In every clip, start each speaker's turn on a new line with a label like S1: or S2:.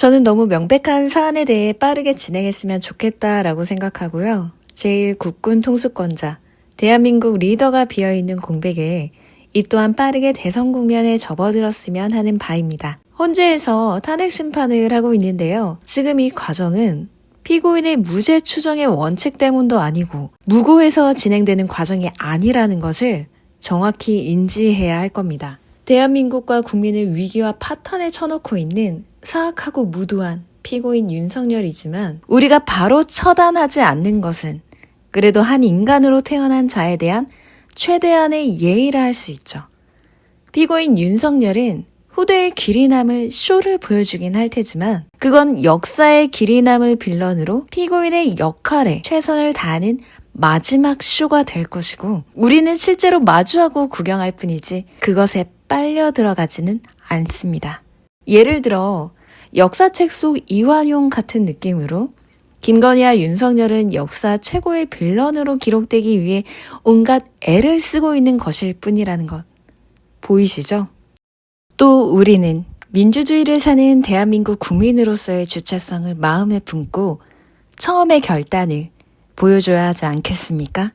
S1: 저는 너무 명백한 사안에 대해 빠르게 진행했으면 좋겠다라고 생각하고요. 제1국군 통수권자, 대한민국 리더가 비어있는 공백에 이 또한 빠르게 대선 국면에 접어들었으면 하는 바입니다. 헌재에서 탄핵 심판을 하고 있는데요. 지금 이 과정은 피고인의 무죄 추정의 원칙 때문도 아니고 무고해서 진행되는 과정이 아니라는 것을 정확히 인지해야 할 겁니다. 대한민국과 국민을 위기와 파탄에 쳐놓고 있는 사악하고 무도한 피고인 윤석열이지만 우리가 바로 처단하지 않는 것은 그래도 한 인간으로 태어난 자에 대한 최대한의 예의라 할 수 있죠. 피고인 윤석열은 후대의 길이 남을 쇼를 보여주긴 할 테지만 그건 역사의 길이 남을 빌런으로 피고인의 역할에 최선을 다하는 마지막 쇼가 될 것이고 우리는 실제로 마주하고 구경할 뿐이지 그것에 빨려 들어가지는 않습니다. 예를 들어 역사책 속 이완용 같은 느낌으로 김건희와 윤석열은 역사 최고의 빌런으로 기록되기 위해 온갖 애를 쓰고 있는 것일 뿐이라는 것 보이시죠? 또 우리는 민주주의를 사는 대한민국 국민으로서의 주체성을 마음에 품고 처음의 결단을 보여줘야 하지 않겠습니까?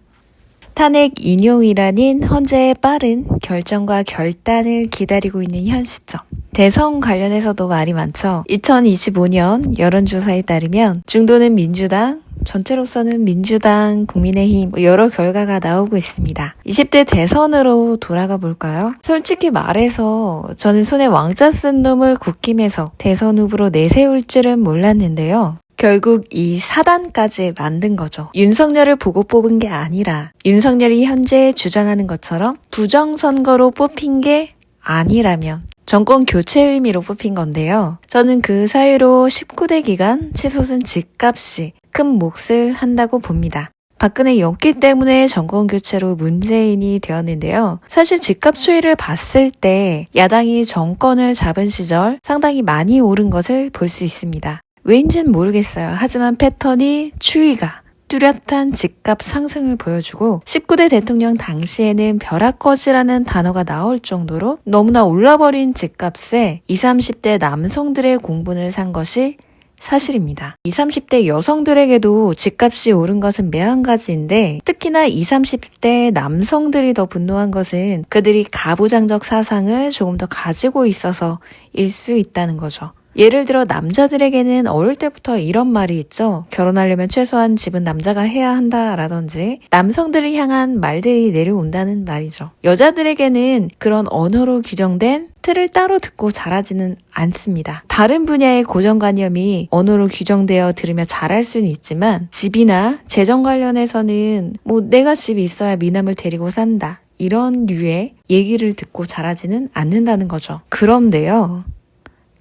S1: 탄핵 인용이라는 헌재의 빠른 결정과 결단을 기다리고 있는 현 시점. 대선 관련해서도 말이 많죠. 2025년 여론조사에 따르면 중도는 민주당, 전체로서는 민주당, 국민의힘 여러 결과가 나오고 있습니다. 20대 대선으로 돌아가 볼까요? 솔직히 말해서 저는 손에 왕자 쓴 놈을 국힘에서 대선 후보로 내세울 줄은 몰랐는데요. 결국 이 사단까지 만든 거죠. 윤석열을 보고 뽑은 게 아니라 윤석열이 현재 주장하는 것처럼 부정선거로 뽑힌 게 아니라면 정권 교체 의미로 뽑힌 건데요. 저는 그 사유로 19대 기간 치솟은 집값이 큰 몫을 한다고 봅니다. 박근혜 연기 때문에 정권 교체로 문재인이 되었는데요. 사실 집값 추이를 봤을 때 야당이 정권을 잡은 시절 상당히 많이 오른 것을 볼 수 있습니다. 왜인지는 모르겠어요. 하지만 패턴이 추이가 뚜렷한 집값 상승을 보여주고 19대 대통령 당시에는 벼락거지라는 단어가 나올 정도로 너무나 올라버린 집값에 20, 30대 남성들의 공분을 산 것이 사실입니다. 20, 30대 여성들에게도 집값이 오른 것은 매한가지인데 특히나 20, 30대 남성들이 더 분노한 것은 그들이 가부장적 사상을 조금 더 가지고 있어서일 수 있다는 거죠. 예를 들어 남자들에게는 어릴 때부터 이런 말이 있죠. 결혼하려면 최소한 집은 남자가 해야 한다라든지 남성들을 향한 말들이 내려온다는 말이죠. 여자들에게는 그런 언어로 규정된 틀을 따로 듣고 자라지는 않습니다. 다른 분야의 고정관념이 언어로 규정되어 들으며 자랄 수는 있지만 집이나 재정 관련해서는 내가 집이 있어야 미남을 데리고 산다. 이런 류의 얘기를 듣고 자라지는 않는다는 거죠. 그런데요.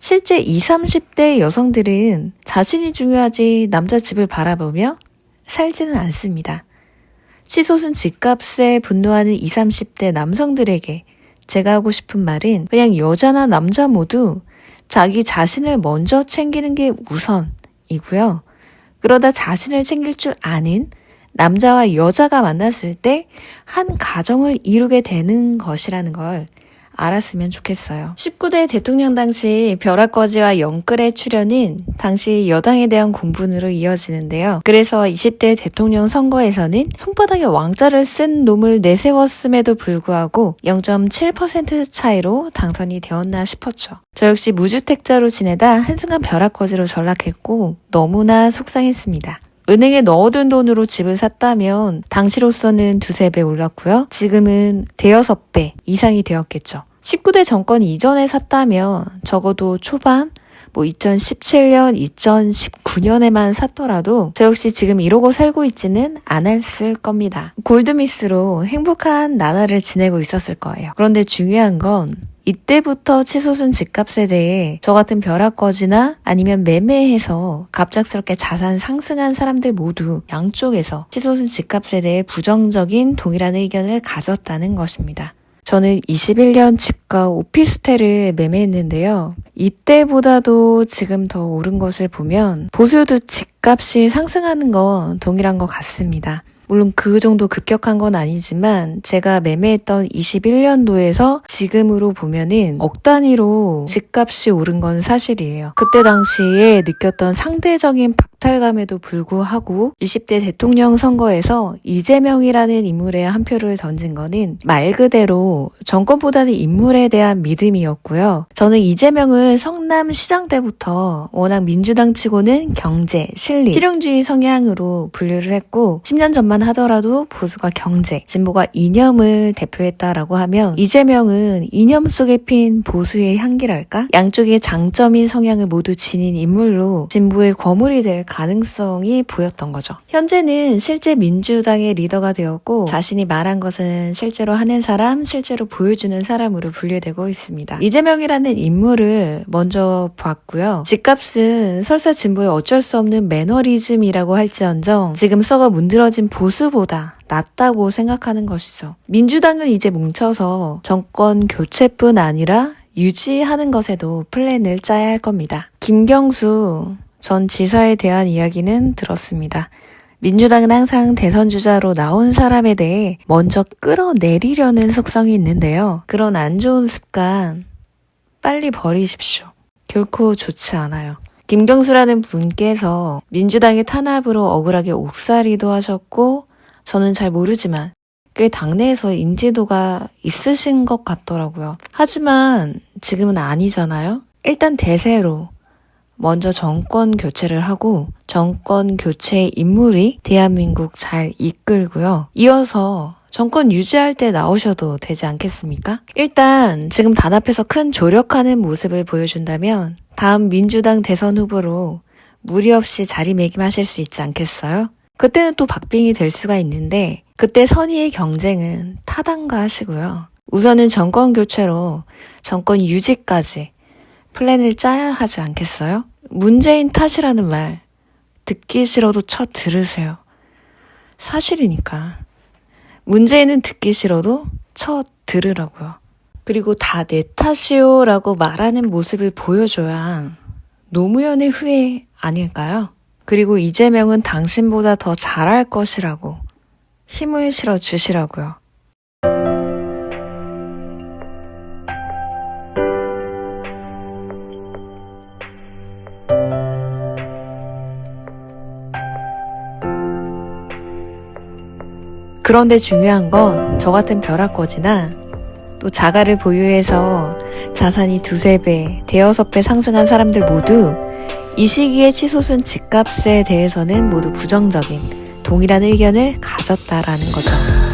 S1: 실제 20, 30대 여성들은 자신이 중요하지 남자 집을 바라보며 살지는 않습니다. 치솟은 집값에 분노하는 20, 30대 남성들에게 제가 하고 싶은 말은 그냥 여자나 남자 모두 자기 자신을 먼저 챙기는 게 우선이고요. 그러다 자신을 챙길 줄 아는 남자와 여자가 만났을 때 한 가정을 이루게 되는 것이라는 걸 알았으면 좋겠어요. 19대 대통령 당시 벼락거지와 영끌의 출현은 당시 여당에 대한 공분으로 이어지는데요. 그래서 20대 대통령 선거에서는 손바닥에 왕자를 쓴 놈을 내세웠음에도 불구하고 0.7% 차이로 당선이 되었나 싶었죠. 저 역시 무주택자로 지내다 한순간 벼락거지로 전락했고 너무나 속상했습니다. 은행에 넣어둔 돈으로 집을 샀다면 당시로서는 두세 배 올랐고요. 지금은 대여섯 배 이상이 되었겠죠. 19대 정권 이전에 샀다면 적어도 초반 2017년, 2019년에만 샀더라도 저 역시 지금 이러고 살고 있지는 않았을 겁니다. 골드미스로 행복한 나날을 지내고 있었을 거예요. 그런데 중요한 건 이때부터 치솟은 집값에 대해 저 같은 벼락거지나 아니면 매매해서 갑작스럽게 자산 상승한 사람들 모두 양쪽에서 치솟은 집값에 대해 부정적인 동일한 의견을 가졌다는 것입니다. 저는 21년 집과 오피스텔을 매매했는데요. 이때보다도 지금 더 오른 것을 보면 보수도 집값이 상승하는 건 동일한 것 같습니다. 물론 그 정도 급격한 건 아니지만 제가 매매했던 21년도에서 지금으로 보면은 억 단위로 집값이 오른 건 사실이에요. 그때 당시에 느꼈던 상대적인 박탈감에도 불구하고 20대 대통령 선거에서 이재명이라는 인물에 한 표를 던진 거는 말 그대로 정권보다는 인물에 대한 믿음이었고요. 저는 이재명을 성남시장 때부터 워낙 민주당 치고는 경제, 실리, 실용주의 성향으로 분류를 했고 10년 전만 하더라도 보수가 경제, 진보가 이념을 대표했다라고 하면 이재명은 이념 속에 핀 보수의 향기랄까? 양쪽의 장점인 성향을 모두 지닌 인물로 진보의 거물이 될 가능성이 보였던 거죠. 현재는 실제 민주당의 리더가 되었고 자신이 말한 것은 실제로 하는 사람, 실제로 보여주는 사람으로 분류되고 있습니다. 이재명이라는 인물을 먼저 봤고요. 집값은 설사 진보의 어쩔 수 없는 매너리즘이라고 할지언정 지금 썩어 문드러진 보수보다 낫다고 생각하는 것이죠. 민주당은 이제 뭉쳐서 정권 교체뿐 아니라 유지하는 것에도 플랜을 짜야 할 겁니다. 김경수 전 지사에 대한 이야기는 들었습니다. 민주당은 항상 대선 주자로 나온 사람에 대해 먼저 끌어내리려는 속성이 있는데요. 그런 안 좋은 습관 빨리 버리십시오. 결코 좋지 않아요. 김경수라는 분께서 민주당의 탄압으로 억울하게 옥살이도 하셨고 저는 잘 모르지만 꽤 당내에서 인지도가 있으신 것 같더라고요. 하지만 지금은 아니잖아요. 일단 대세로 먼저 정권 교체를 하고 정권 교체의 인물이 대한민국 잘 이끌고요. 이어서 정권 유지할 때 나오셔도 되지 않겠습니까? 일단 지금 단합해서 큰 조력하는 모습을 보여준다면 다음 민주당 대선 후보로 무리 없이 자리매김하실 수 있지 않겠어요? 그때는 또 박빙이 될 수가 있는데 그때 선의의 경쟁은 타당가 하시고요. 우선은 정권 교체로 정권 유지까지 플랜을 짜야 하지 않겠어요? 문재인 탓이라는 말 듣기 싫어도 들으세요. 사실이니까. 문재인은 듣기 싫어도 들으라고요. 그리고 다 내 탓이요 라고 말하는 모습을 보여줘야 노무현의 후회 아닐까요? 그리고 이재명은 당신보다 더 잘할 것이라고 힘을 실어 주시라고요. 그런데 중요한 건 저 같은 벼락거지나 또 자가를 보유해서 자산이 2~3배, 대여섯 배 상승한 사람들 모두 이 시기에 치솟은 집값에 대해서는 모두 부정적인 동일한 의견을 가졌다라는 거죠.